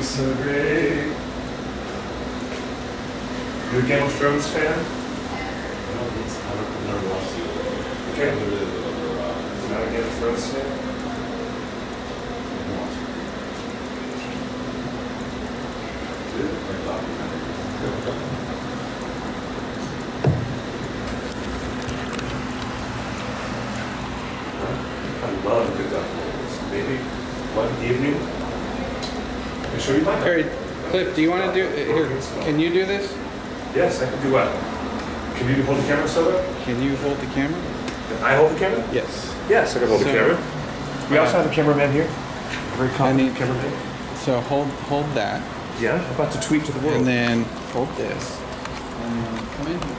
so great. You a Game of Thrones fan? I've never watched it. Okay. Not a Game of Thrones fan? I love good documentaries. Maybe one evening. I can show you mine. Harry, Cliff, do you want to do here? Can you do this? Yes, I can do what? Can you hold the camera, Soda? Can you hold the camera? Can I hold the camera? Yes. Yes, I can hold the camera. We also have a cameraman here. Very competent cameraman. So hold that. Yeah, I'm about to tweet to the world. And then hold this. And then come in here.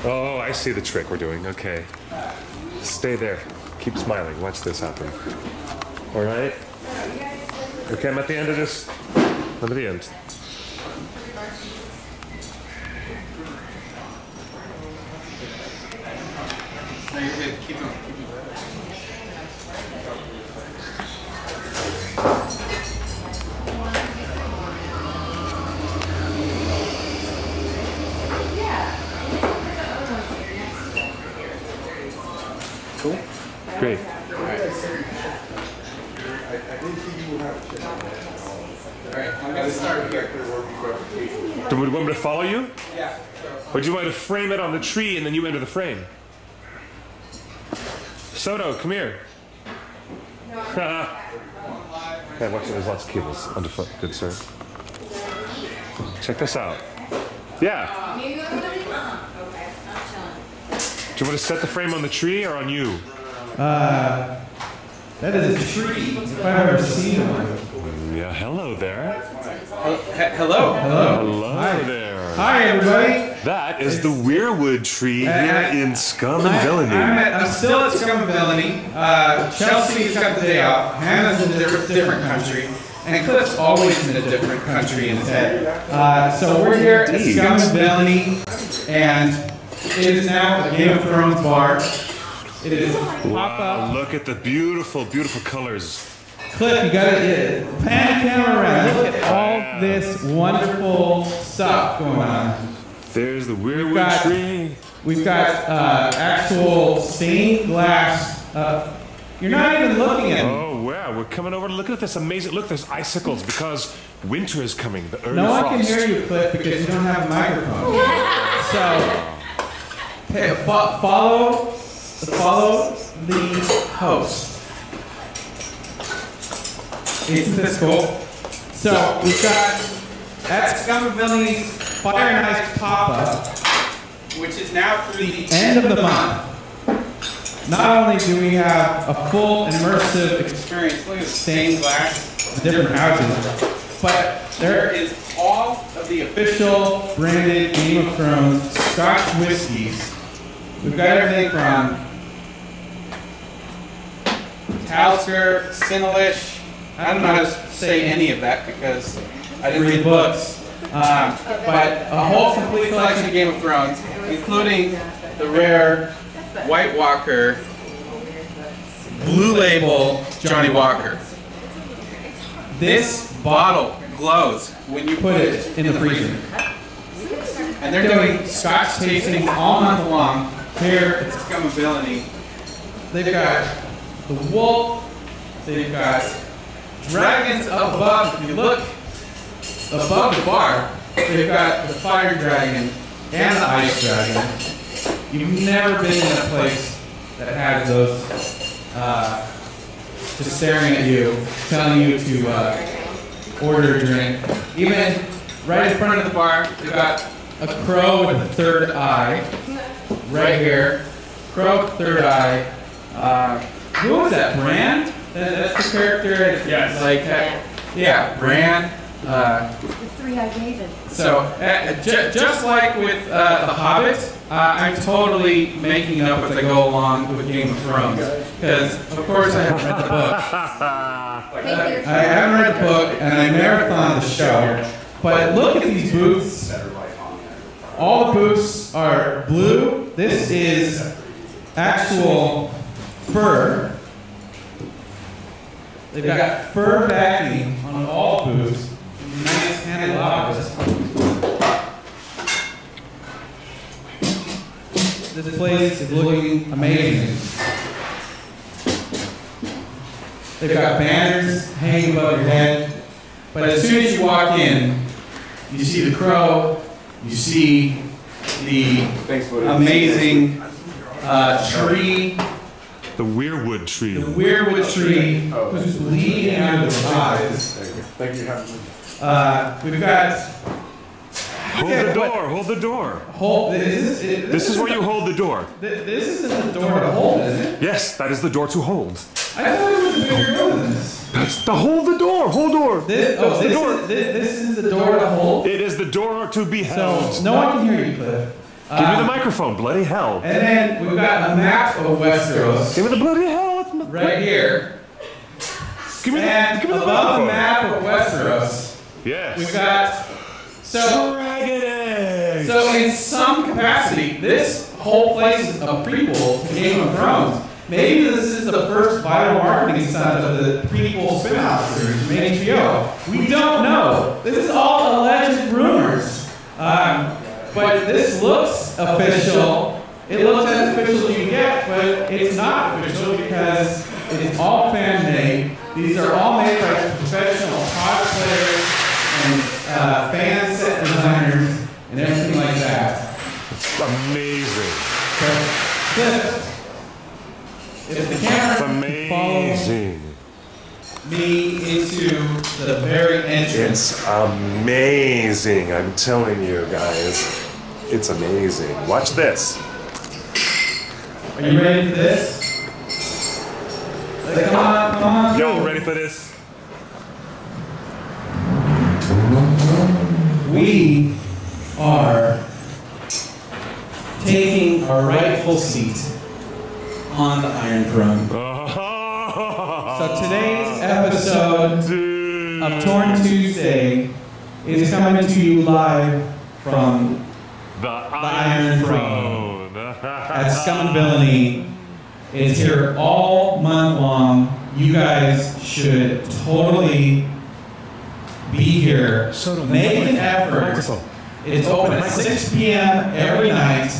Oh, I see the trick we're doing. Okay. Stay there. Keep smiling. Watch this happen. All right. Okay, I'm at the end of this. I'm at the end. No, you're good. Keep going. Cool. Great. Alright, I'm gonna start here. Do you want me to follow you? Yeah. Or do you want me to frame it on the tree and then you enter the frame? Soto, come here. Okay, watch it. There's lots of cables underfoot. Good sir. Check this out. Yeah. Do you want to set the frame on the tree or on you? That is a tree, if I've ever seen one. Yeah, hello there. Hello. Hello Hi. there. Hi, everybody. That is the Weirwood tree here in Scum and Villainy. I'm still at Scum and Villainy. Chelsea's got the day off. Hannah's in a different country. And Cliff's always in a different country in his head. So we're here at Scum and Villainy, and it is now a Game of Thrones bar. It is pop-up. Look at the beautiful, beautiful colors. Cliff, you gotta pan the camera around. Look at all this wonderful stuff going on. There's the Weirwood tree. We've got actual stained glass. You're not even looking at them. Oh, wow. We're coming over to look at this amazing. Look, there's icicles because winter is coming. The early No one frost. can hear you, Cliff, because you don't have a microphone. So, hey, follow the host. Isn't this cool? So we've got at Scum and Villainy's Fire and Ice pop-up, which is now through the end of the month. Not only do we have a full immersive experience, look at the stained glass, the different houses, but there is all of the official branded Game of Thrones Scotch whiskeys. We've got everything from Talisker, Sinalish. I don't know how to say any of that because I didn't read books. But a whole complete collection of Game of Thrones, including the rare White Walker Blue Label Johnny Walker. This bottle glows when you put it in the freezer. And they're doing Scotch tasting all month long here at Scum and Villainy. They've got the wolf, they've got dragons up above. If you look above the bar, they've got the fire dragon and the ice dragon. You've never been in a place that has those just staring at you, telling you to order a drink. Even right in front of the bar, they've got a crow with a third eye. Right here. Crow, third eye. Who was that? Brand? That's the character. Yes. Like, yeah, Brand. The three-eyed raven. So, just like with The Hobbit, I'm totally making it up as I go along with Game of Thrones. Because, of course, I haven't read the book. I haven't read the book, and I marathoned the show. But look at these booths. All the booths are blue. This is actual fur. They've got fur backing on all booths. Night Live. This place is looking amazing. They've got banners hanging above your head, but as soon as you walk in, you see the crow, you see the amazing tree, The weirwood tree. the weirwood tree, who's bleeding out of his eyes. Thank you. We've got Hold the door. Hold the door. this This is where you hold the door. This isn't the door to hold, is it? Yes, that is the door to hold. I thought it was a bigger door than this. That's the hold the door. Hold door. This is the door to hold. It is the door to be held. So no one can hear you, Cliff. Give me the microphone. Bloody hell. And then we've got a map of Westeros Give me the bloody hell. right here. Give me And the above the microphone. map of Westeros, Yes. we've got Dragon eggs. So in some capacity, this whole place is a prequel to Game of Thrones. Maybe this is the first viral marketing stunt of the prequel spin-off series from HBO. We don't know. This is all alleged rumors. But this looks official. It looks as official as you get, but it's not official because it's all fan-made. These are all made by professional cosplayers and fan set designers and everything like that. It's amazing. So, Cliff, if the camera It's can follow amazing. me into the very entrance. It's amazing. I'm telling you guys. It's amazing. Watch this. Are you ready for this? Come on. Y'all ready for this? We are taking our rightful seat on the Iron Throne. So today's episode of Torn Tuesday is coming to you live from The Iron Throne at Scum and Villainy. It's here all month long. You guys should totally be here. Make an effort. It's open at 6 p.m. every night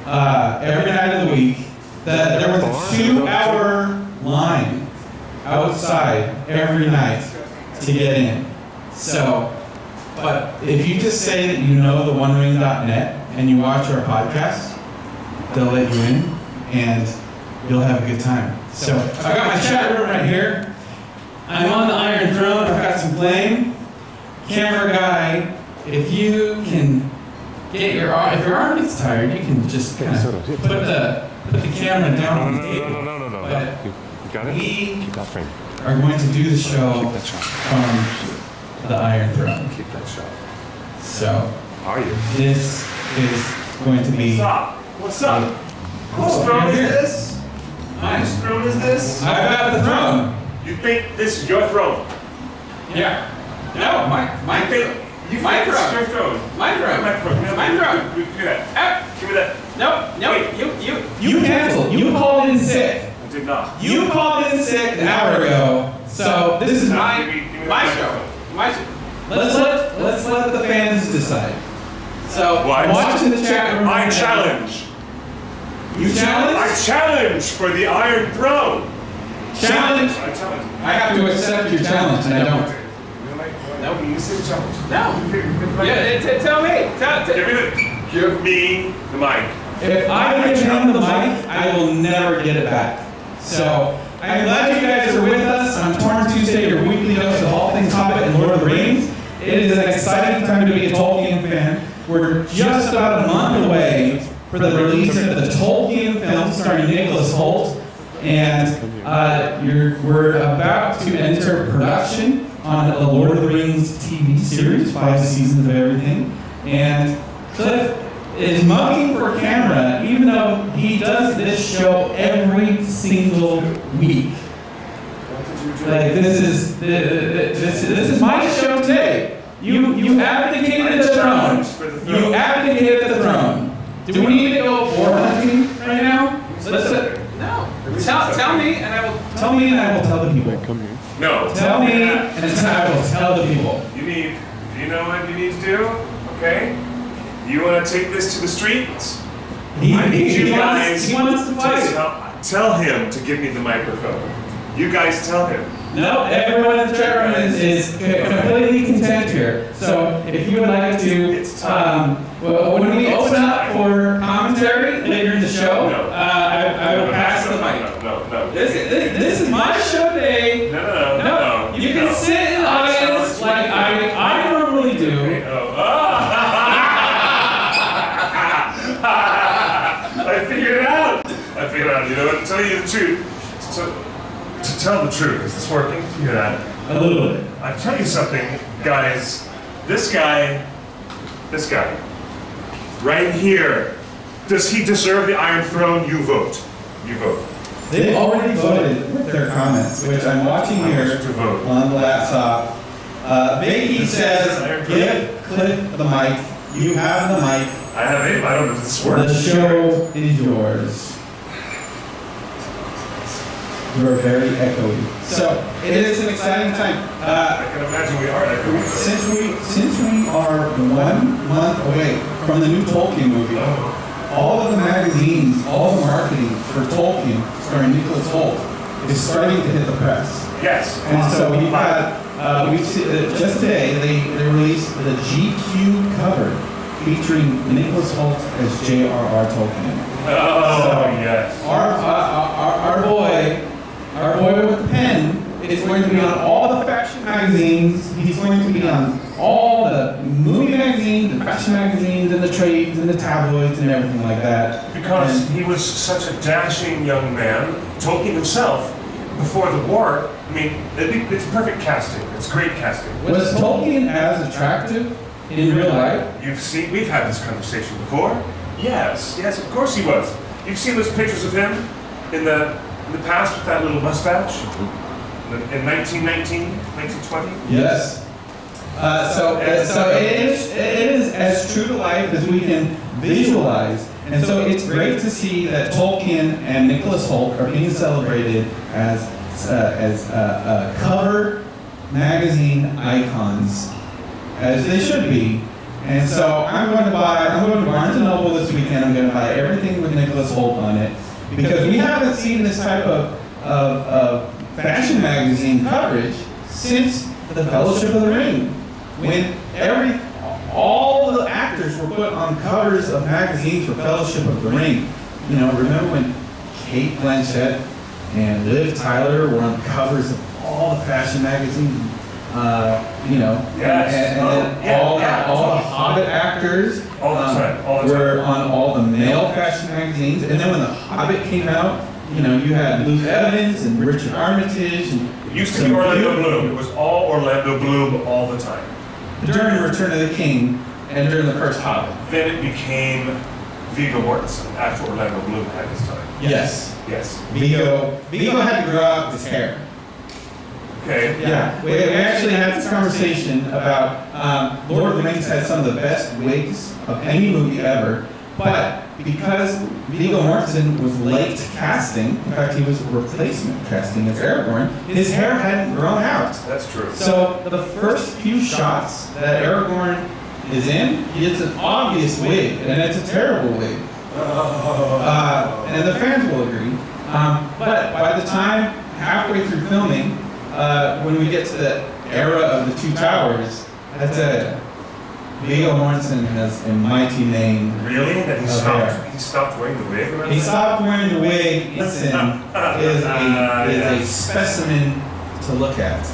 of the week. There was a 2-hour line outside every night to get in. So, but if you just say that you know the OneWing.net and you watch our podcast, they'll let you in and you'll have a good time. So I've got my chat room right here. I'm on the Iron Throne. I've got some flame. Camera guy, if you can get your arm, if your arm gets tired, you can just kind of put the camera down on the table. No. But You got it? we Keep that frame. are going to do the show That shot. from the Iron Throne. Keep that shot. So Are you? this is going to be. What's up? Whose throne is this? Whose throne is this? I've got the throne. You think this is your throne? Yeah. No, my You think this is your throne? My throne. My throne. My throne. Give me that. Give me that. No, Wait. you canceled. You called in sick. I did not. You called in sick an hour ago. So this is No, my give me my that show. My show. Let's let the fans decide. So What? watch in the chat room. I right now. challenge. You challenge? I challenge for the Iron Throne. Challenge. I challenge. I have to accept your challenge, and I don't. No, you said challenge. No. Yeah, tell me. Give me the mic. If I give him the mic, I will never get it back. So, I'm glad you guys are with us on Torn Tuesday, your weekly dose of all things Hobbit and Lord of the Rings. It is an exciting time to be a Tolkien fan. We're just about a month away for the release of the Tolkien film starring Nicholas Hoult. And we're about to enter production on the Lord of the Rings TV series, 5 seasons of everything. And Cliff is mugging for camera, even though he does this show every single week. Like this is my show today. You abdicated the throne. You abdicated the throne. Do we need to go boar hunting right now? No. Tell me, and I will tell the people. Come here. No. Tell me, and I will tell the people. You need know what you need to do? Okay? You want to take this to the streets? He I need you wants to fight. Tell him to give me the microphone. You guys tell him. No, everyone in the chat room is completely content here. So if you would like to, when we open up for commentary later in the show, I will pass the mic. No. This is my show today. No. You can sit in the audience like I normally do. I figured it out. You know what? To tell you the truth. To tell the truth, is this working? You hear that? A little bit. I'll tell you something, guys. This guy, right here, does he deserve the Iron Throne? You vote. You vote. They've already voted with their comments, which I'm watching here on the laptop. Vicky says, give Cliff the mic. You have the mic. I have it. I don't know if this works. The show is yours. You're very echoey. So it is an exciting time. I can imagine we are echoey. Since we are 1 month away from the new Tolkien movie, all of the magazines, all the marketing for Tolkien, starring Nicholas Hoult, is starting to hit the press. Yes. And so we've had, just today, they released the GQ cover featuring Nicholas Hoult as J.R.R. Tolkien. Yes. Our boy with the pen is going to be on all the fashion magazines. He's going to be on all the movie magazines, the fashion magazines, and the trades, and the tabloids, and everything like that. Because he was such a dashing young man, Tolkien himself, before the war. I mean, it's perfect casting. It's great casting. Was Tolkien as attractive in real life? We've had this conversation before. Yes, of course he was. You've seen those pictures of him in the past with that little mustache in 1919, 1920. Yes. So it is as true to life as we can visualize, and so it's great to see that Tolkien and Nicholas Hoult are being celebrated as cover magazine icons, as they should be. And so I'm going to Barnes & Noble this weekend. I'm going to buy everything with Nicholas Hoult on it, because we haven't seen this type of fashion magazine coverage since the Fellowship of the Ring, when all the actors were put on covers of magazines for Fellowship of the Ring. You know, remember when Kate Blanchett and Liv Tyler were on covers of all the fashion magazines? You know, yes. and all the Hobbit actors were on all the male fashion magazines. And then when The Hobbit came out, you know, you had Luke Evans and Richard Armitage. And it used to be Orlando Bloom. It was all Orlando Bloom all the time. During Return of the King and during the first Hobbit. Then it became Viggo Mortensen after Orlando Bloom had his time. Yes. Viggo had to grow out his hair. Okay. Yeah, we actually had this conversation about Lord of the Rings had some of the best wigs of any movie ever, but because Viggo Mortensen was late casting, in fact he was replacement casting as Aragorn, his hair hadn't grown out. That's true. So the first few shots that Aragorn is in, it's an obvious wig, and it's a terrible wig. And the fans will agree. But by the time halfway through filming, when we get to the era of the Two Towers, that's it. Viggo Mortensen has a mighty mane. Really? That he stopped wearing the wig? He stopped wearing the wig. Mortensen is a specimen to look at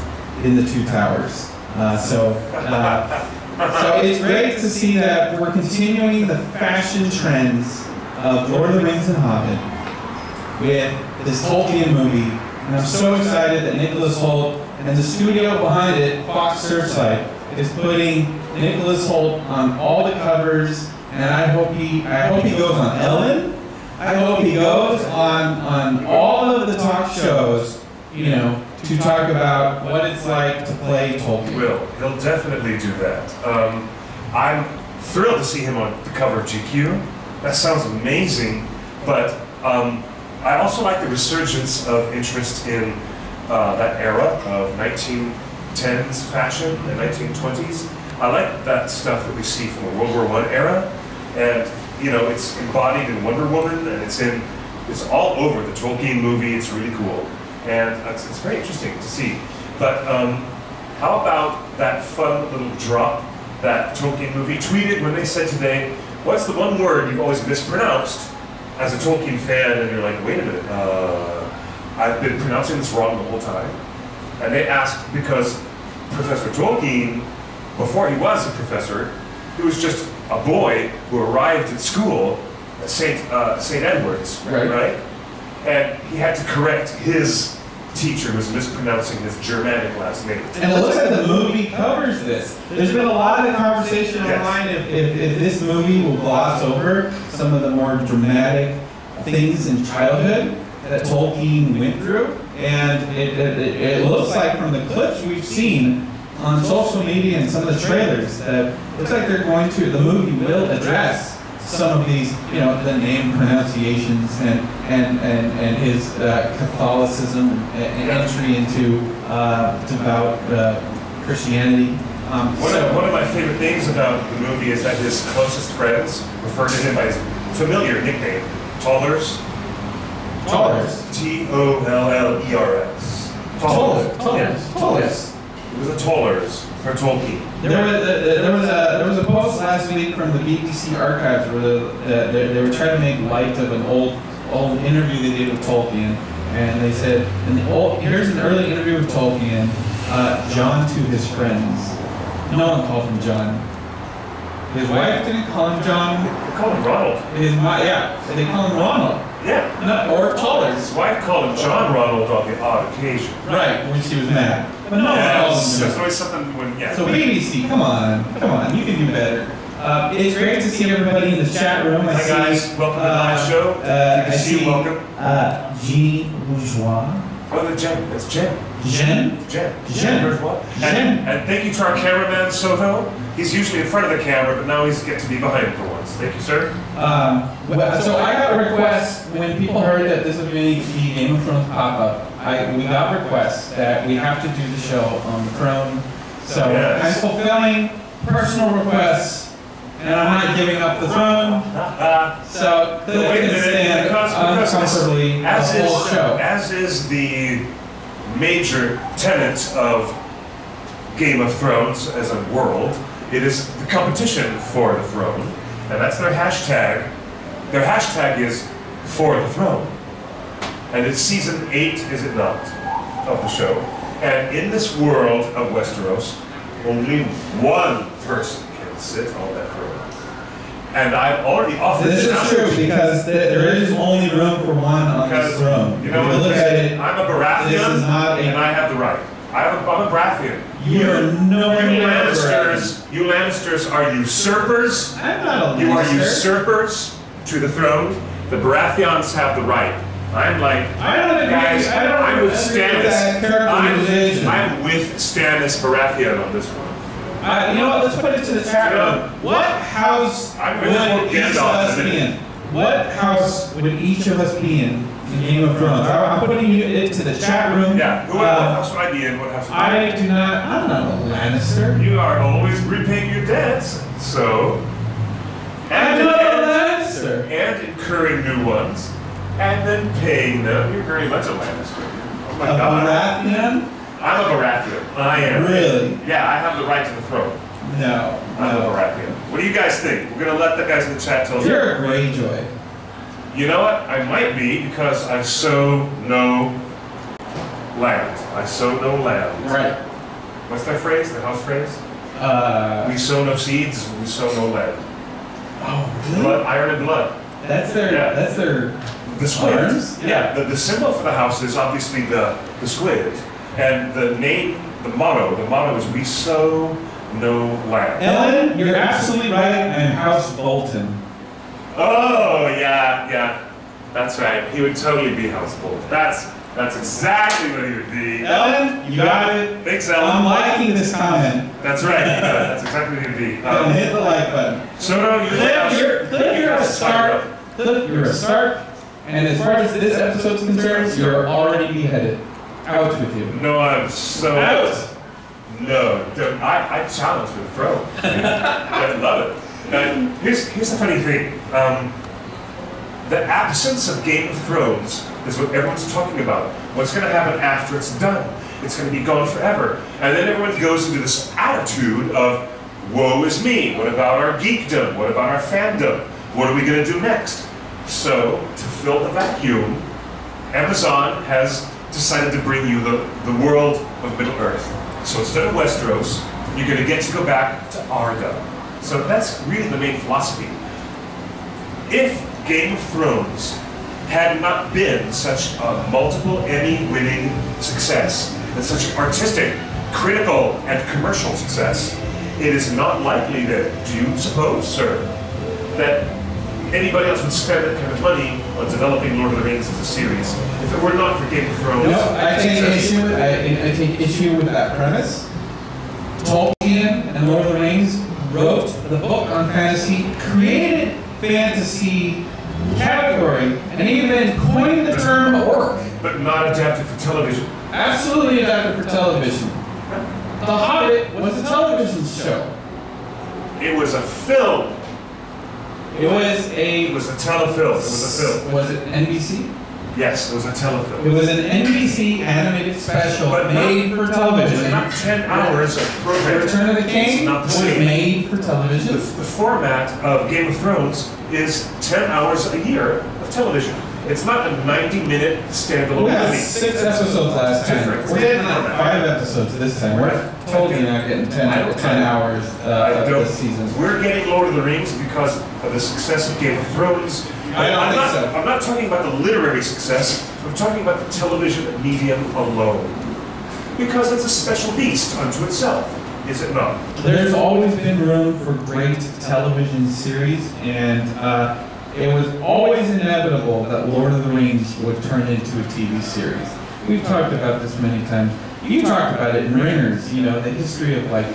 in the Two Towers. So it's great to see that we're continuing the fashion trends of Lord of the Rings and Hobbit with this Tolkien movie. And I'm so excited that Nicholas Hoult and the studio behind it, Fox Searchlight, is putting Nicholas Hoult on all the covers. And I hope he goes on Ellen. I hope he goes on all of the talk shows, you know, to talk about what it's like to play Tolkien. He'll definitely do that. I'm thrilled to see him on the cover of GQ. That sounds amazing, but I also like the resurgence of interest in that era of 1910s fashion and 1920s. I like that stuff that we see from the World War I era, and you know, it's embodied in Wonder Woman, and it's all over the Tolkien movie. It's really cool, and it's very interesting to see. But how about that fun little drop that Tolkien movie tweeted when they said today, what's the one word you've always mispronounced as a Tolkien fan? And you're like, wait a minute, I've been pronouncing this wrong the whole time. And they asked because Professor Tolkien, before he was a professor, he was just a boy who arrived at school at St. Edward's, right? And he had to correct his teacher who was mispronouncing his Germanic last name. And it looks like the movie covers this. There's been a lot of conversation online if this movie will gloss over some of the more dramatic things in childhood that Tolkien went through. And it looks like from the clips we've seen on social media and some of the trailers that it looks like the movie will address some of these, you know, the name pronunciations and his Catholicism and entry into devout Christianity. One of my favorite things about the movie is that his closest friends refer to him by his familiar nickname, Tollers. Tollers. Tollers. Tollers. It was a Tollers for Tolkien. There was a post last week from the BBC archives where they were trying to make light of an old interview they did with Tolkien, and they said, here's an early interview with Tolkien, John to his friends. No one called him John. His wife didn't call him John. They called him Ronald. They call him Ronald. Yeah. Or Tollers. His wife called him John Ronald on the odd occasion. Right, when she was mad. But no one called him John. There's always something when, So BBC, come on, you can do better. It's great to see everybody in the chat room. Hi guys, welcome to the live show. Good to see you, welcome. Jean Bourgeois. Oh, the Jen, that's Jen. Jen? Jen Bourgeois. And thank you to our cameraman, Soto. He's usually in front of the camera, but now he's get to be behind it for once. Thank you, sir. So I got requests when people heard that this was going to be Game of Thrones pop-up. We got requests that we have to do the show on the throne. So I'm fulfilling personal requests, and I'm not giving up the throne. So they can stand uncomfortably the whole show. As is the major tenet of Game of Thrones as a world, it is the competition for the throne, and that's their hashtag. Their hashtag is For the Throne. And it's season 8, is it not, of the show. And in this world of Westeros, only one person can sit on that throne. And I've already offered this is true because there is only room for one on this throne. You know, if you look at it, I'm a Baratheon, and I have the right. I'm a Baratheon. You are nowhere near Baratheon. You Lannisters are usurpers. I'm not a Lannister. You are usurpers to the throne. The Baratheons have the right. I'm like, guys, I'm with Stannis. I'm with Stannis Baratheon on this one. You know what? Let's put it to the chat room. What house would each of us be in? What house would each of us be in Game of Thrones? I'm putting it to the chat room. Yeah. What house would I be in? What house would I be in? I'm not a Lannister. You are always repaying your debts, so. I'm not a Lannister. And incurring new ones, and then paying them. You're very much a Lannister. Oh my God. Baratheon? I'm a Baratheon. I am. Really? Yeah, I have the right to the throne. No. I'm a Baratheon. What do you guys think? We're gonna let the guys in the chat tell us. You're a Greyjoy. You know what? I might be because I sow no land. I sow no land. Right. What's that phrase? The house phrase? We sow no seeds. We sow no land. Oh, really? Blood, iron and blood. That's their. Yeah. That's their. The squid. Arms? Yeah. The symbol for the house is obviously the squid, and the name, the motto is we sow no land. Ellen, you're absolutely right. I'm House Bolton. Oh yeah, that's right. He would totally be House Bolton. That's exactly what he would be. Ellen, you got it. Thanks, Ellen. I'm liking this comment. That's right. That's exactly what he would be. Hit the like button. Soto, you're a start. Cliff, you're a start. And as far as this episode's concerned, you're already beheaded. Out with you. No, I'm so out. No, I challenge for the throne. I love it. Here's the funny thing. The absence of Game of Thrones is what everyone's talking about. What's going to happen after it's done? It's going to be gone forever. And then everyone goes into this attitude of, woe is me. What about our geekdom? What about our fandom? What are we going to do next? So, to fill the vacuum, Amazon has decided to bring you the world of Middle-earth. So instead of Westeros, you're going to get to go back to Arda. So that's really the main philosophy. If Game of Thrones had not been such a multiple Emmy-winning success, and such an artistic, critical, and commercial success, it is not likely that, do you suppose, sir, that anybody else would spend that kind of money on developing Lord of the Rings as a series if it were not for Game of Thrones? No, I take issue with that premise. Tolkien and Lord of the Rings wrote the book on fantasy, created fantasy category, and even coined the term orc. But not adapted for television. Absolutely adapted for television. The Hobbit was a television show. It was a film. It was It was a telefilm. It was a film. Was it NBC? Yes, it was a telefilm. It was an NBC animated special But made for television. Not 10 hours of The programming. Return of the King It's not the was same. made for television. The format of Game of Thrones is 10 hours a year of television. It's not a 90-minute standalone We had movie. 6 episodes last time. Different. We're getting like 5 episodes this time. We're totally not getting 10 hours this season. We're getting Lord of the Rings because of the success of Game of Thrones. I don't think so. I'm not talking about the literary success. I'm talking about the television medium alone. Because it's a special beast unto itself, is it not? There's always been room for great television series, and it was always inevitable that Lord of the Rings would turn into a TV series. We've talked about this many times. You talked about it in Ringers, you know, the history of like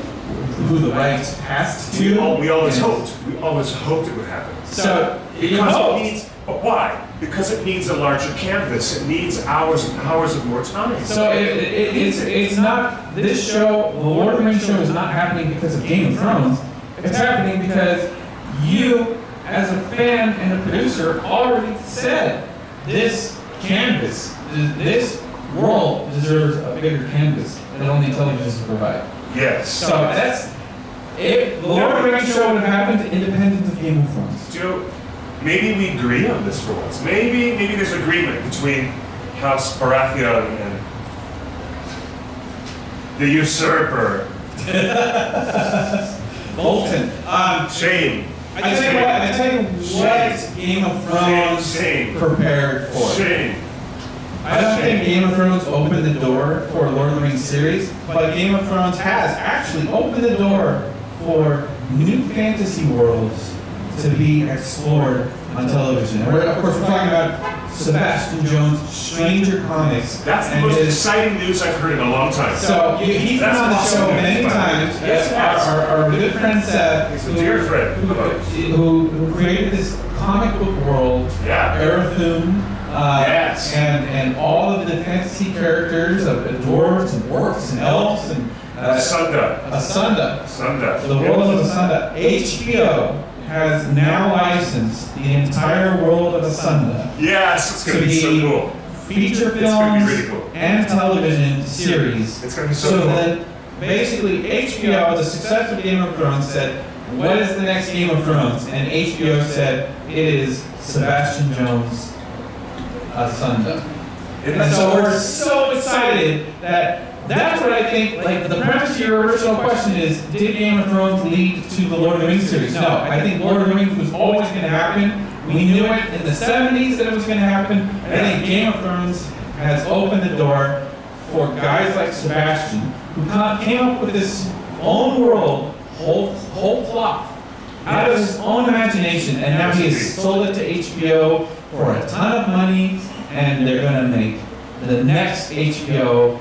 who the rights passed to. We always and- hoped. We always hoped it would happen. So, you Because hoped. it needs, but why? Because it needs a larger canvas. It needs hours and hours of more time. So it's not, this show, the Lord of the Rings show is not happening because of Game of Thrones. It's happening because you, as a fan and a producer, already said this canvas, this world deserves a bigger canvas that only television can provide. Yes. So that's, if the Lord of the Rings show would have happened independent of Game of Thrones. Do you know, maybe we agree on this for once. Maybe there's agreement between House Baratheon and the usurper. Bolton. Shame. I tell you what Game of Thrones Shame. prepared for. Shame. I don't think Game of Thrones opened the door for a Lord of the Rings series, but Game of Thrones has actually opened the door for new fantasy worlds to be explored on television. And of course, we're talking about Sebastian Jones' Stranger Comics. That's the and most his- exciting news I've heard in a long time. So he's been That's on the awesome show news, many by the way. times. Yes, yes. Our good friend Seth, He's a dear friend of ours. who created this comic book world, Yeah. Arathun, Yes. and all of the fantasy characters of dwarves and orcs and elves and Sunda. Asunda, Sunda. the world of Asunda. HBO has now licensed the entire world of Asunda Yes, it's to going to be so be cool. feature It's gonna be films really cool. and television series. It's going to be so So cool. that basically HBO, the success of Game of Thrones, said, what is the next Game of Thrones? And HBO said, it is Sebastian Jones' Asunda. Isn't And that so so we're so excited that that's what I think, like the premise to your original question is, did Game of Thrones lead to the Lord of the Rings series? No, I think Lord of the Rings was always going to happen. We knew it in the 70s that it was going to happen. I think Game of Thrones has opened the door for guys like Sebastian, who came up with this own world, whole cloth, out of his own imagination, and now he has sold it to HBO for a ton of money, and they're going to make the next HBO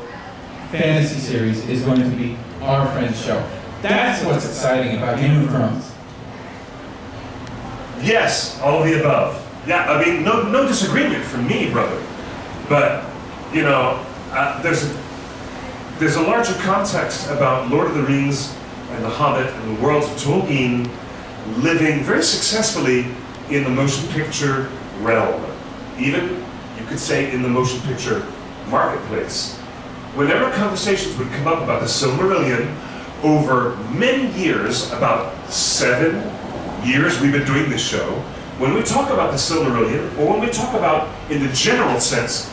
fantasy series is going to be our friend's show. That's what's exciting about Game of Thrones. Yes, all of the above. Yeah, I mean, no disagreement from me, brother. But, you know, there's there's a larger context about Lord of the Rings and The Hobbit and the worlds of Tolkien living very successfully in the motion picture realm. Even, you could say, in the motion picture marketplace. Whenever conversations would come up about the Silmarillion, over many years, about 7 years we've been doing this show, when we talk about the Silmarillion, or when we talk about, in the general sense,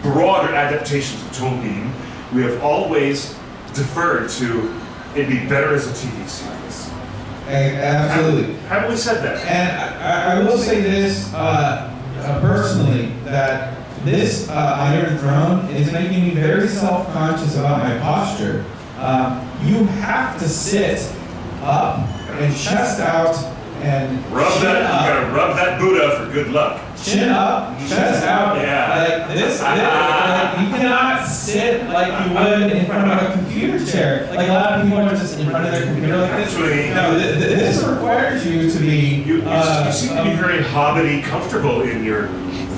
broader adaptations of Tolkien, we have always deferred to it'd be better as a TV series. Absolutely. Haven't we said that? And I will say this personally, that this Iron Throne is making me very self-conscious about my posture. You have to sit up and chest out and rub that. You gotta rub that Buddha for good luck. Chin up, chest out. Yeah. Like this like, you cannot sit like you would in front of a computer chair. Like a lot of people are just in front of their computer like this. Actually, No, this requires you to be. You seem to be very hobbity comfortable in your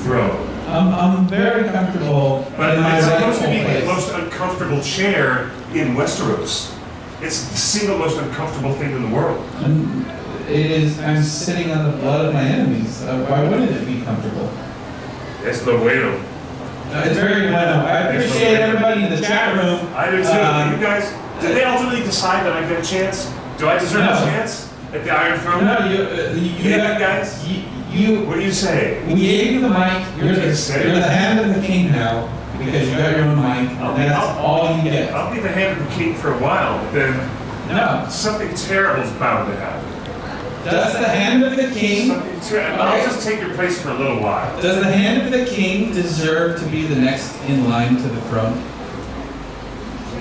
throne. I'm very comfortable But in my it's supposed to be rightful the place. most uncomfortable chair in Westeros. It's the single most uncomfortable thing in the world. I'm sitting on the blood of my enemies. Why wouldn't it be comfortable? It's the bueno. It's very well. I appreciate everybody in the chat room. I do too. You guys, did they ultimately decide that I get a chance? Do I deserve No. a chance at the Iron Throne? No, You guys? What do you say? We gave you the mic. You're What do you say? the hand of the king now because you got your own mic. I'll And that's all you get. I'll be the hand of the king for a while, but then No. something terrible is bound to happen. Does the hand of the king? Something terrible. I'll just take your place for a little while. Does the hand of the king deserve to be the next in line to the throne?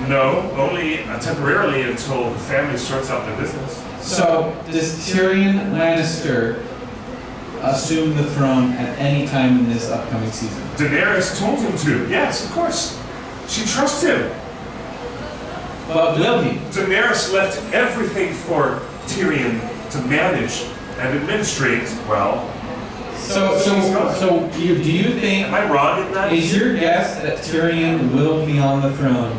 No, only temporarily until the family sorts out their business. So, does Tyrion Lannister assume the throne at any time in this upcoming season? Daenerys told him to. Yes, of course. She trusts him. But will he? Daenerys left everything for Tyrion to manage and administrate. Well, So do you think, am I wrong in that? is your guess that Tyrion will be on the throne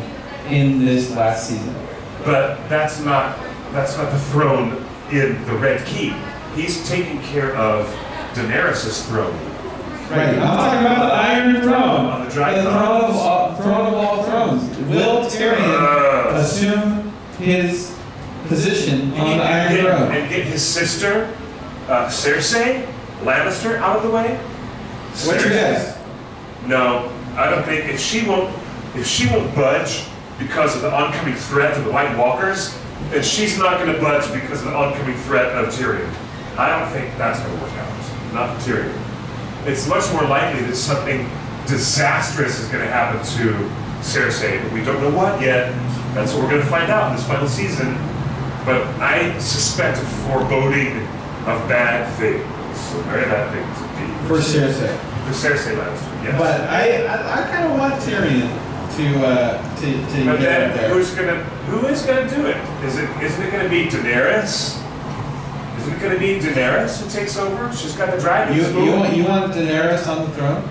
in this last season? But that's not the throne in the Red Keep. He's taking care of Daenerys' throne. Right, I'm talking about the Iron Throne. On the Dragon. The throne of all thrones. Will Tyrion assume his position on the Iron Throne? And get his sister, Cersei Lannister, out of the way? What's your Cersei? guess? No, I don't think if she won't budge because of the oncoming threat of the White Walkers, then she's not going to budge because of the oncoming threat of Tyrion. I don't think that's going to work out. Not for Tyrion. It's much more likely that something disastrous is going to happen to Cersei, but we don't know what yet. That's what we're going to find out in this final season. But I suspect a foreboding of bad things, very bad things indeed. For Cersei. For Cersei Lannister, yes. But I kind of want Tyrion to But get then up there. who is gonna do it? Isn't it gonna be Daenerys? Isn't it gonna be Daenerys who takes over? She's got the dragon. You want Daenerys on the throne?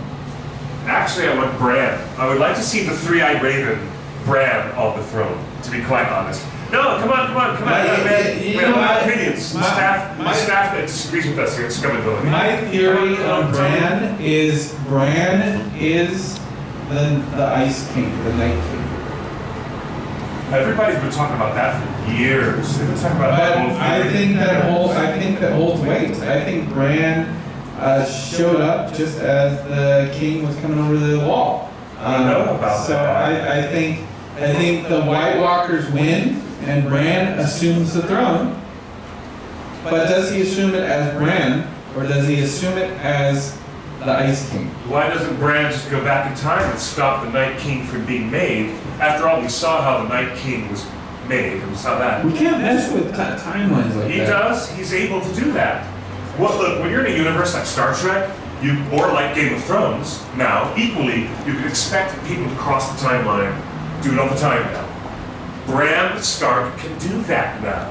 Actually, I want Bran. I would like to see the three-eyed raven, Bran, on the throne. To be quite honest. No, come on, man. We have a lot of opinions. The staff that disagrees with us here at Scum and Villainy. My theory on Bran is the Ice King, the Night King. Everybody's been talking about that for years. They've been talking about But that whole I theory. think that holds weight. I think Bran showed up just as the king was coming over the wall. I don't know about so that. I think the White Walkers win and Bran assumes the throne. But does he assume it as Bran or does he assume it as the Ice King? Why doesn't Bran just go back in time and stop the Night King from being made? After all, we saw how the Night King was made, and we saw that. We can't mess with timelines like He that. does. He's able to do that. Well, look, when you're in a universe like Star Trek, or like Game of Thrones, now, equally, you can expect people to cross the timeline, do it all the time now. Bran Stark can do that now.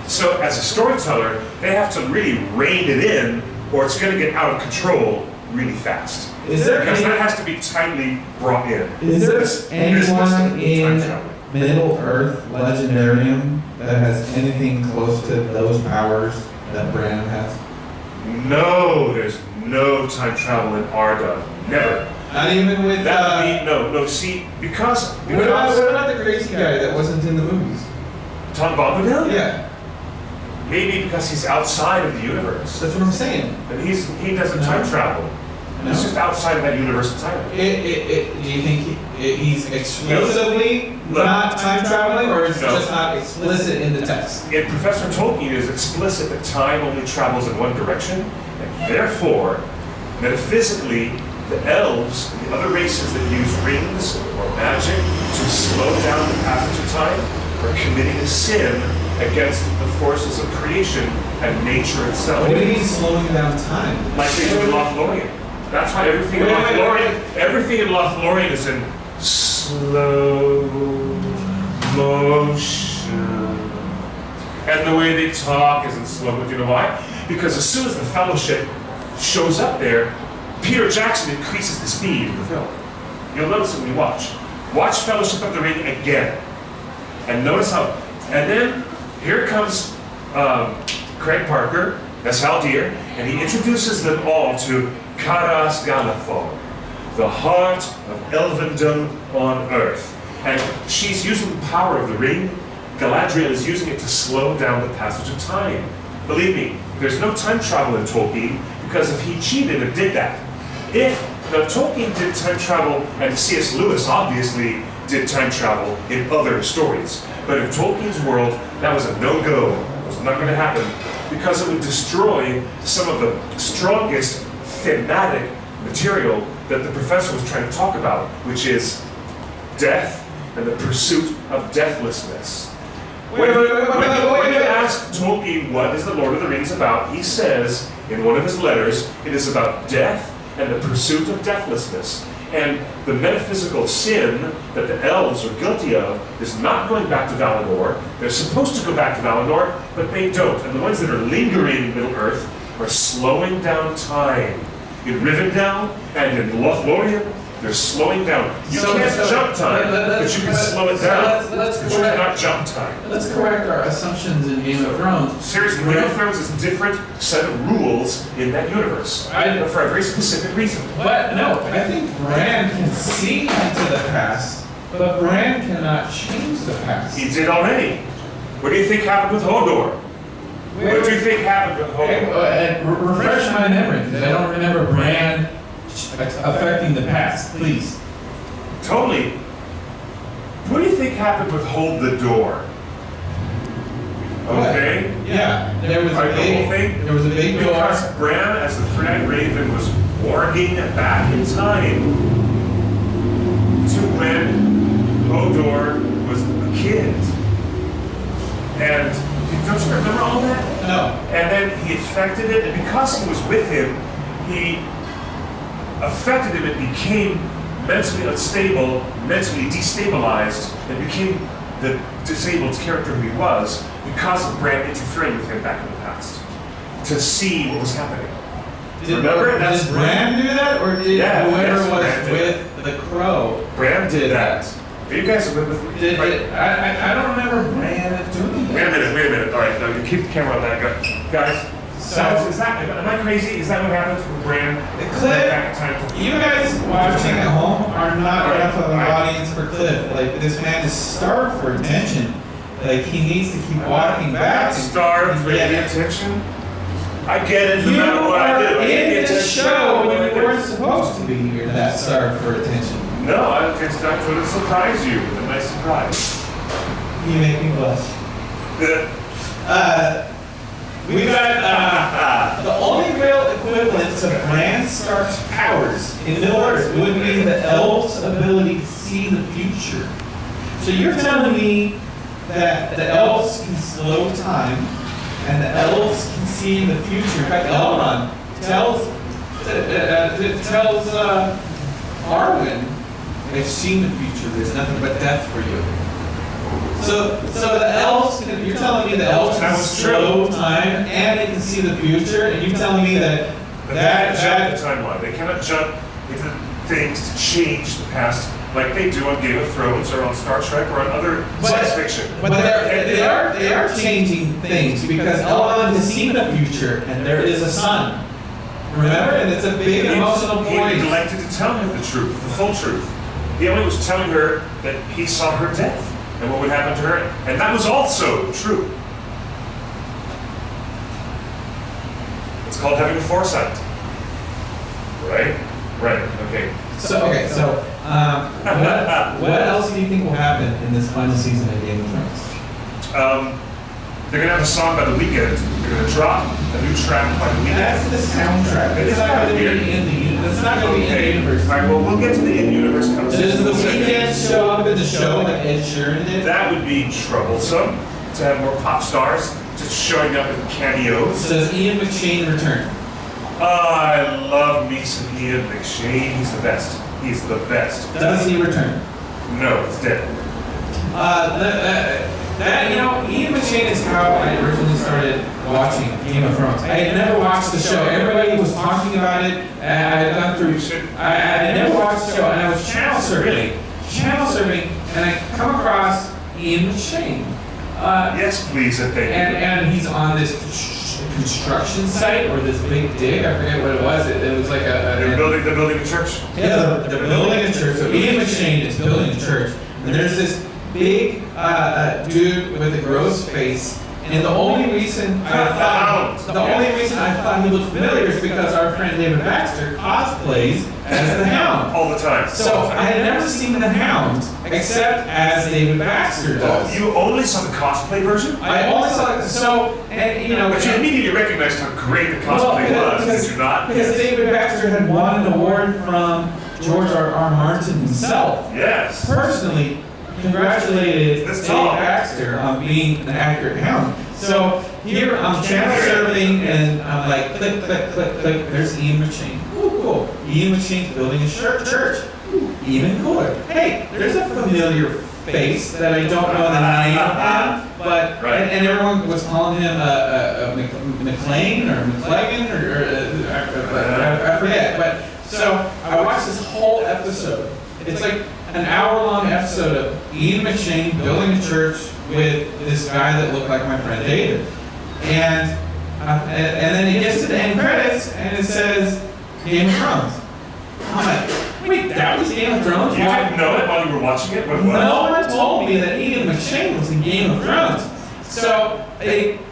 So, as a storyteller, they have to really rein it in, or it's going to get out of control really fast. Is there Because that any, has to be tightly brought in. is there This anyone time in traveling. Middle Earth Legendarium that has anything close to those powers that Bran has? No, there's no time travel in Arda. Never. Not even with. That would be no. See, because What about the crazy guy that wasn't in the movies? Tom Bombadil. Yeah, Maybe because he's outside of the universe, that's what I'm saying. and he doesn't time travel. No. He's just outside of that universe entirely. Do you think he's exclusively Look. not time traveling, or is it No. just not explicit in the text? And Professor Tolkien is explicit that time only travels in one direction, and therefore, metaphysically, the elves and the other races that use rings or magic to slow down the passage of time are committing a sin against the forces of creation and nature itself. What do you mean slowing down time? Like they do in Lothlorien. That's why everything in Wait, wait, Lothlorien, everything in Lothlorien is in slow motion. And the way they talk is in slow motion. You know why? Because as soon as the Fellowship shows up there, Peter Jackson increases the speed of the film. You'll notice it when you watch. Watch Fellowship of the Ring again. And notice how, and then here comes Craig Parker, as Haldir, and he introduces them all to Caras Galadhor, the heart of Elvendom on Earth. And she's using the power of the ring. Galadriel is using it to slow down the passage of time. Believe me, there's no time travel in Tolkien, because if he cheated and did that, now Tolkien did time travel, and C.S. Lewis obviously did time travel in other stories. But in Tolkien's world, that was a no-go. It was not going to happen, because it would destroy some of the strongest thematic material that the professor was trying to talk about, which is death and the pursuit of deathlessness. When you ask Tolkien what is the Lord of the Rings about, he says in one of his letters, it is about death and the pursuit of deathlessness. And the metaphysical sin that the elves are guilty of is not going back to Valinor. They're supposed to go back to Valinor, but they don't. And the ones that are lingering in Middle-earth are slowing down time. In Rivendell and in Lothlorien, they're slowing down. You can't jump time, but you can slow it down. Let's But you cannot jump time. Let's correct our assumptions in Game of Thrones. Seriously, Game of Thrones is a different set of rules in that universe, but for a very specific reason. But no, I think Bran can see into the past, but Bran cannot change the past. He did already. What do you think happened with Hodor? What do you think happened with Hodor? Refresh my memory, because I don't remember Bran affecting the past, please. Totally. What do you think happened with Hold the Door? Okay? Yeah, there was a Right, the whole big, thing? there was a big door. Because Bran, as the Three-Eyed Raven, was warging back in time to when Hodor was a kid. And don't you remember all that? No. And then he affected it, and because he was with him, he affected him and became mentally unstable, mentally destabilized, and became the disabled character who he was because of Bran interfering with him back in the past to see what was happening. Remember? Did Bran do that, or did Yeah, whoever yes, was Bran did with the crow? Bran did that. Are you guys with me? I don't remember Bran doing that. Wait a minute. All right, now you keep the camera on that, guys. So, Is that, am I crazy? Is that what happens with Bran? Cliff, Back in time? you guys watching at home are not enough of an audience for Cliff. Like, this man is starved for attention. Like, he needs to keep walking back. Starved for Yeah. the attention? I get it, no You matter what I are do. I get in the this attention. show when you weren't supposed to be here that starved for attention. No, I just thought it would surprise you with a nice surprise. You make me blush. We got the only real equivalent to Bran Stark's powers in Middle-earth would be the elves' ability to see the future. So you're telling me that the elves can slow time, and the elves can see the future. In fact, Elrond tells Arwen, "I've seen the future. There's nothing but death for you." So the elves, you're telling me the elves can slow time and they can see the future, and you're telling me that But they can't jump the timeline. They cannot jump into things to change the past, like they do on Game of Thrones or on Star Trek or on other science fiction. But they are changing things because Elrond has seen the future and there is a sun. Remember? And it's a big emotional He point. neglected to tell her the truth, the full truth. He only was telling her that he saw her death and what would happen to her, and that was also true. It's called having a foresight. Right? Right, okay. So what else do you think will happen in this final season of Game of Thrones? They're going to have a song by The Weeknd. They're going to drop a new track by The Weeknd. That's the soundtrack. It's not going to be in the That's not going to be in the universe. All right, well, we'll get to the in-universe conversation. Does The Weeknd show up at the show like Ed Sheeran did? That would be troublesome, to have more pop stars just showing up in cameos. Does Ian McShane return? I love me some Ian McShane. He's the best. He's the best. Does he return? No, it's dead. Ian McShane is how I originally started watching Game of Thrones. I had never watched the show. Everybody was talking about it. I had gone through. I had never watched the show, and I was channel surfing, and I come across Ian McShane. Yes, please, I think. And he's on this construction site or this big dig. I forget what it was. It was like They're building a church. Yeah, they're building a church. So Ian McShane is building a church, and there's this big dude with a gross face. And the only reason I thought he looked familiar is because our friend David Baxter cosplays as the Hound. All the time. So I had never seen the Hound except as David Baxter does. You only saw the cosplay version? I only saw it. But you immediately recognized how great the cosplay was, did you not? Because David Baxter had won an award from George R. Martin himself. Yes. Personally congratulated This Dave Tom. Baxter on being an accurate Hound. So here I'm channel surfing and I'm like click, click, click, click. There's Ian McShane. Ooh, cool. Ian McShane's building a church. Ooh, even cooler. Hey, there's a familiar face that I don't know the name of him, but and everyone was calling him McLean or McLagan or I forget. But so I watched this whole episode. It's like an hour-long episode of Ian McShane building a church with this guy that looked like my friend David, and then it gets to the end credits and it says Game of Thrones. I'm like, wait, that was Game of Thrones? You didn't know it while you were watching it? What it was? No one told me that Ian McShane was in Game of Thrones. So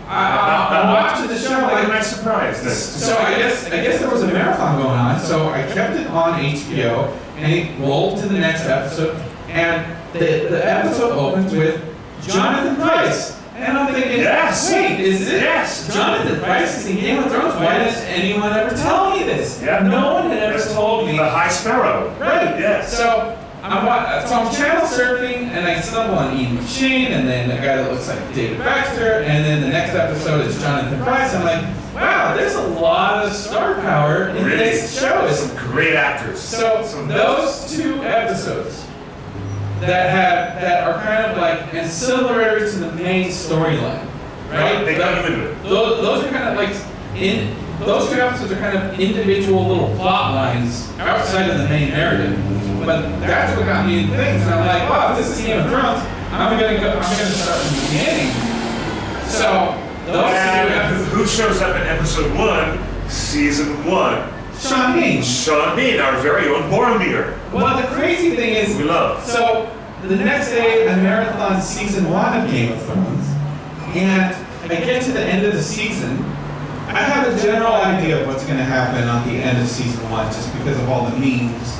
I'm watching the show. Why am I surprised then? So I guess there was a marathon going on. So I kept it on HBO, and it rolled to the next episode, and the episode opens with Jonathan Pryce. And I'm thinking, Yes. wait, is it Yes. Jonathan Pryce is in Game of Thrones? Why doesn't anyone ever tell me this? Yeah. No one had ever told me. The High Sparrow. Right. Yes. So I'm channel surfing, and I stumble on Ian McShane, and then a guy that looks like David Baxter, and then the next episode is Jonathan Pryce. I'm like, wow, there's a lot of star power in this show. Some great actors. So those two episodes that are kind of like ancillary to the main storyline, right? They got you into it. Those are kind of like those two episodes are kind of individual little plot lines outside of the main narrative. But that's what got me into things. And I'm like, wow, this is Game of Thrones. I'm gonna start from the beginning. So those two And episodes. who shows up in episode 1, season 1? Sean Bean. Sean Bean, our very own Boromir. Well, the crazy thing is, We love. so the next day I marathon season 1 of Game of Thrones, and I get to the end of the season. I have a general idea of what's going to happen on the end of season 1, just because of all the memes.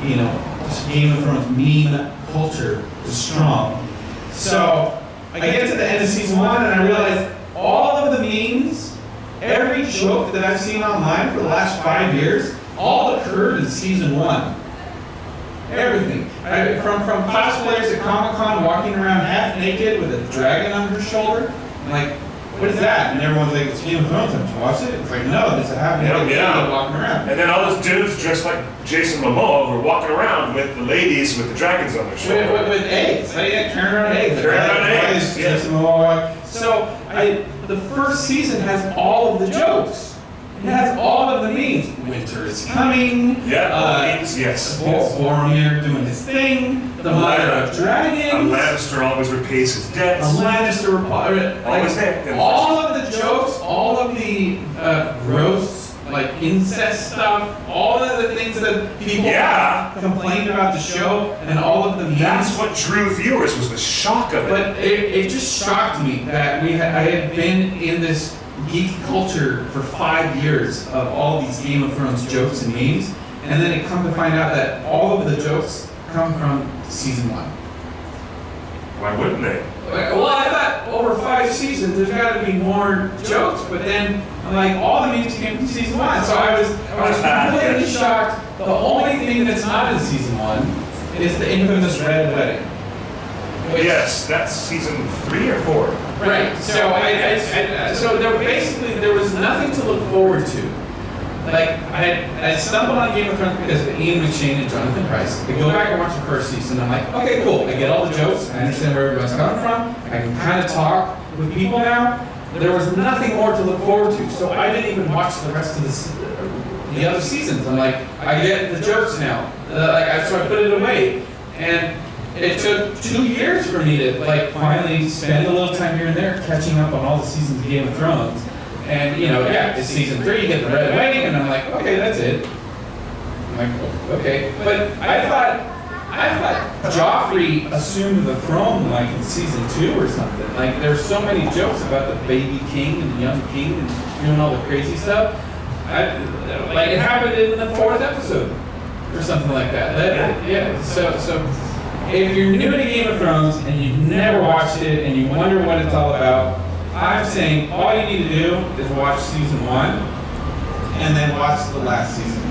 You know, just Game of Thrones meme culture is strong. So I get to the end of season 1, and I realize all of the memes. Every joke that I've seen online for the last 5 years all occurred in season 1. Everything. From cosplayers at Comic-Con walking around half naked with a dragon on her shoulder. I'm like, what is that? And everyone's like, it's Game of Thrones. Have you watched it? It's like, no, it's a half naked lady walking around. And then all those dudes dressed like Jason Momoa were walking around with the ladies with the dragons on their shoulder. With eggs. Carrying around eggs. Carrying around eggs, Jason Momoa. So the first season has all of the jokes. It has all of the memes. Winter is coming. Yeah, memes, yes. Boromir doing his thing. The Mother of Dragons. A Lannister always repays his debts. A Lannister Always there. all of the jokes, all of the gross, like incest stuff, all of the things that people complained about the show, and all of the memes. That's what drew viewers, was the shock of it. But it just shocked me that I had been in this geek culture for 5 years of all these Game of Thrones jokes and memes, and then it come to find out that all of the jokes come from season 1. Why wouldn't they? Well, I thought over 5 seasons there's got to be more jokes, but then I'm like, all the memes came from season 1, so I was completely shocked. The only thing that's not in season 1 is the infamous Red Wedding. Yes, that's season 3 or 4. Right. So so there was nothing to look forward to. Like I stumbled on Game of Thrones because of Ian McShane and Jonathan Pryce. I go back and watch the first season. I'm like, okay, cool. I get all the jokes. I understand where everyone's coming from. I can kind of talk with people now. There was nothing more to look forward to, so I didn't even watch the rest of the other seasons. I'm like, I get the jokes now. So I put it away, and it took 2 years for me to finally spend a little time here and there catching up on all the seasons of Game of Thrones. And it's season 3, you get the Red Wedding, and I'm like, okay, that's it. I'm like, okay. But I thought Joffrey assumed the throne in season 2 or something. Like there's so many jokes about the baby king and the young king and doing all the crazy stuff. It happened in the 4th episode or something like that. So if you're new to Game of Thrones and you've never watched it and you wonder what it's all about, I'm saying all you need to do is watch season 1 and then watch the last season,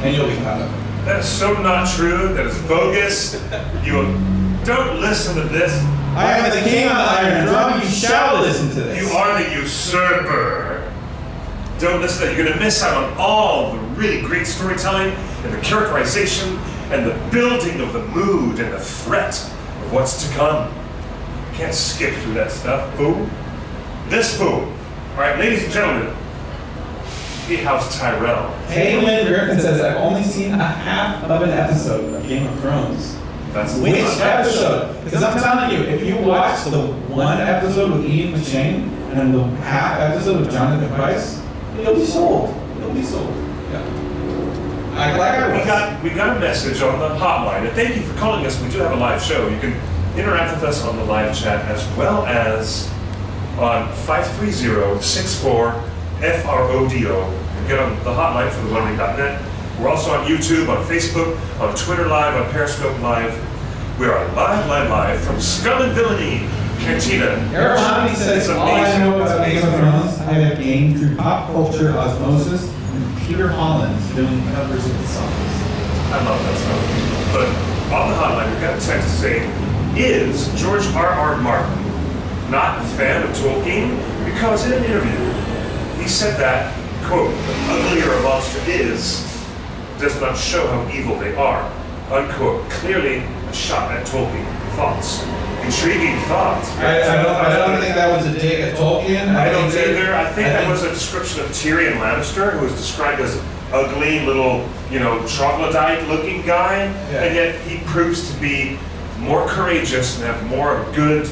and you'll be caught up. That is so not true. That is bogus. You don't listen to this. I am the king on the Iron Throne. You shall listen to this. You are the usurper. Don't listen to that. You're going to miss out on all the really great storytelling and the characterization and the building of the mood and the threat of what's to come. You can't skip through that stuff, fool. This fool. All right, ladies and gentlemen, the House Tyrell. Kaylin Griffin says, I've only seen a half of an episode of Game of Thrones. That's Which episode? Because I'm telling you, if you watch the 1 episode with Ian McShane and the half episode with Jonathan Pryce, you'll be sold. You'll be sold. Yeah. We got a message on the hotline, and thank you for calling us. We do have a live show. You can interact with us on the live chat as well as on 530-64-FRODO. And get on the hotline for thelonery.net. We're also on YouTube, on Facebook, on Twitter Live, on Periscope Live. We are live from Scum and Villainy Cantina. Eric Hamdi says, all I know about Game of Thrones, I have gained through pop culture osmosis and Peter Hollins doing covers of the songs. I love that stuff. But on the hotline, we've got a text saying, is George R.R. Martin not a fan of Tolkien? Because in an interview, he said that, quote, the uglier a monster is, does not show how evil they are, unquote. Clearly a shot at Tolkien. Thoughts? Intriguing thoughts. I don't think that was a dig at Tolkien. I don't either. I think that was a description of Tyrion Lannister, who was described as ugly little, troglodyte-looking guy, and yet he proves to be more courageous and have more of a good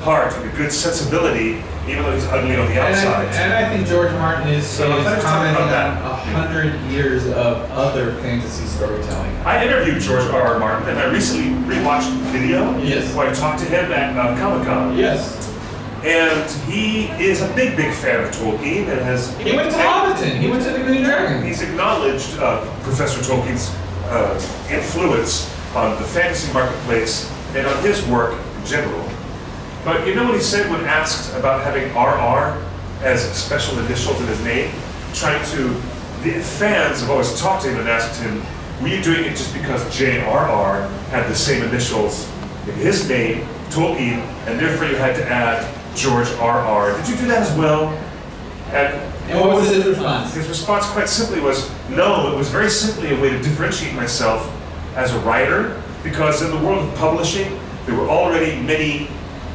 heart and a good sensibility, even though he's ugly on the outside. And I think George Martin is commenting on 100 years of other fantasy storytelling. I interviewed George R.R. Martin, and I recently rewatched the video where I talked to him at Comic-Con. Yes. And he is a big fan of Tolkien and has... He went to Hobbiton. He went to the Green Dragon. He's acknowledged Professor Tolkien's influence on the fantasy marketplace and on his work in general. But you know what he said when asked about having RR as special initials in his name? The fans have always talked to him and asked him, were you doing it just because J.R.R. had the same initials in his name, Tolkien, and therefore you had to add George R.R.? Did you do that as well? And what was his response? His response quite simply was, no, it was very simply a way to differentiate myself as a writer, because in the world of publishing, there were already many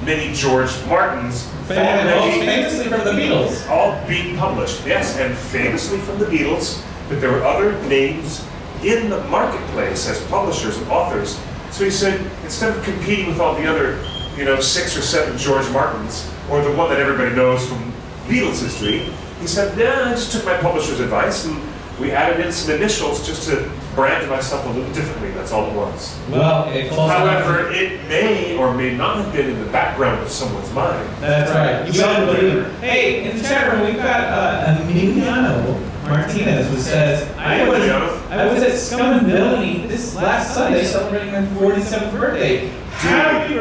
many George Martins, Famously from the Beatles. all being published. Yes, and famously from the Beatles, but there were other names in the marketplace as publishers and authors. So he said, instead of competing with all the other, 6 or 7 George Martins, or the one that everybody knows from Beatles history, he said, I just took my publisher's advice and we added in some initials just to brand myself a little differently. That's all it was. Well, however, it may or may not have been in the background of someone's mind. That's right. You better believe it. Hey, in the chat room, we've got Emiliano Martinez, who says, I was at Scum and Villainy this last Sunday celebrating my 47th birthday. How